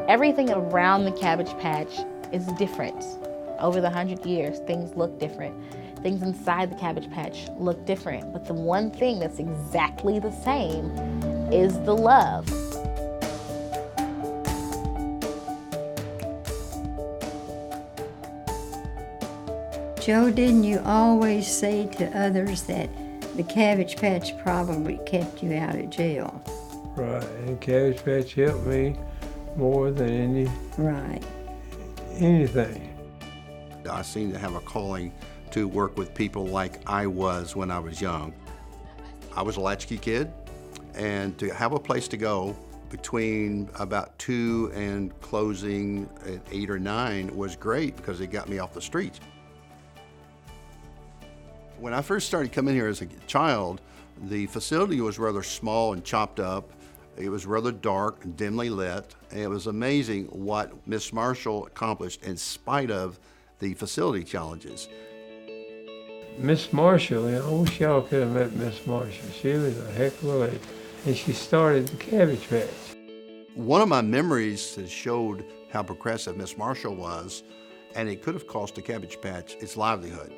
Everything around the Cabbage Patch is different. Over the 100 years, things look different. Things inside the Cabbage Patch look different. But the one thing that's exactly the same is the love. Joe, didn't you always say to others that the Cabbage Patch probably kept you out of jail? Right, and Cabbage Patch helped me more than anything. I seem to have a calling to work with people like I was when I was young. I was a latchkey kid, and to have a place to go between about 2 and closing at 8 or 9 was great because it got me off the streets. When I first started coming here as a child, the facility was rather small and chopped up. It was rather dark and dimly lit. And it was amazing what Miss Marshall accomplished in spite of the facility challenges. Miss Marshall, I wish y'all could have met Miss Marshall. She was a heck of a lady. And she started the Cabbage Patch. One of my memories that showed how progressive Miss Marshall was, and it could have cost the Cabbage Patch its livelihood.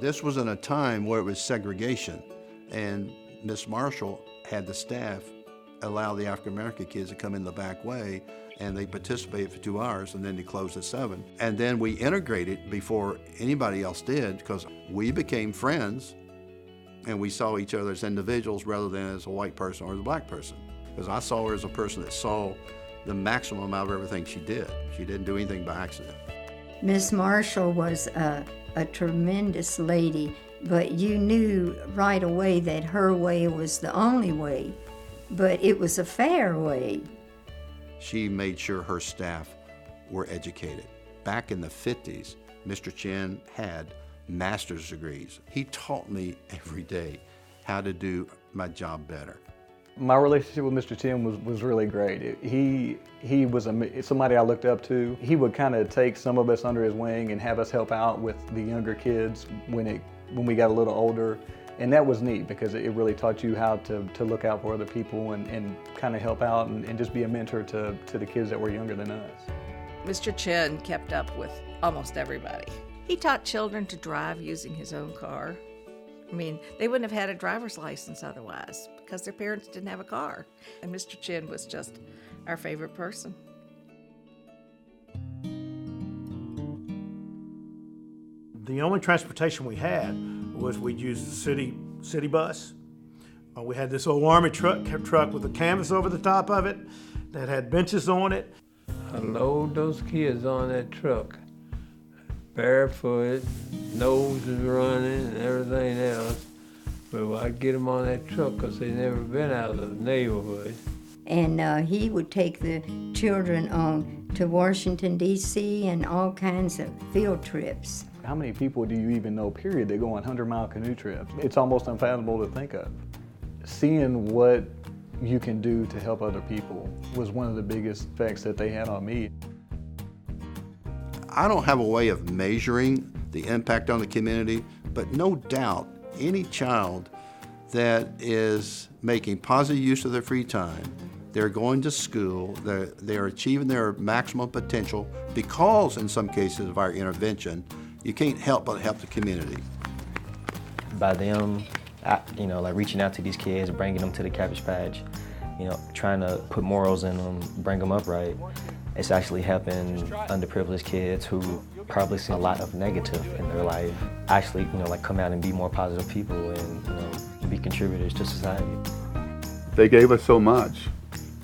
This was in a time where it was segregation, and Miss Marshall had the staff allow the African American kids to come in the back way, and they participated for 2 hours, and then they closed at 7. And then we integrated before anybody else did, because we became friends, and we saw each other as individuals rather than as a white person or as a black person. Because I saw her as a person that saw the maximum out of everything she did. She didn't do anything by accident. Miss Marshall was a tremendous lady, but you knew right away that her way was the only way, but it was a fair way. She made sure her staff were educated. Back in the 50s, Mr. Chen had master's degrees. He taught me every day how to do my job better. My relationship with Mr. Chen was really great. He was somebody I looked up to. He would kind of take some of us under his wing and have us help out with the younger kids when we got a little older. And that was neat because it really taught you how to look out for other people and kind of help out and just be a mentor to the kids that were younger than us. Mr. Chen kept up with almost everybody. He taught children to drive using his own car. I mean, they wouldn't have had a driver's license otherwise because their parents didn't have a car. And Mr. Chen was just our favorite person. The only transportation we had was we'd use the city bus. We had this old army truck with a canvas over the top of it that had benches on it. I load those kids on that truck, barefoot, nose is running and everything else. But I'd get them on that truck because they'd never been out of the neighborhood. And he would take the children on to Washington, D.C. and all kinds of field trips. How many people do you even know, period, that go on 100-mile canoe trips? It's almost unfathomable to think of. Seeing what you can do to help other people was one of the biggest effects that they had on me. I don't have a way of measuring the impact on the community, but no doubt any child that is making positive use of their free time, they're going to school, they're achieving their maximum potential because in some cases of our intervention, you can't help but help the community. By them, like reaching out to these kids, bringing them to the Cabbage Patch, trying to put morals in them, bring them upright, it's actually helping underprivileged kids who probably see a lot of negative in their life actually, come out and be more positive people and, be contributors to society. They gave us so much.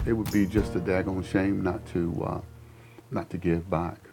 It would be just a daggone shame not to give back.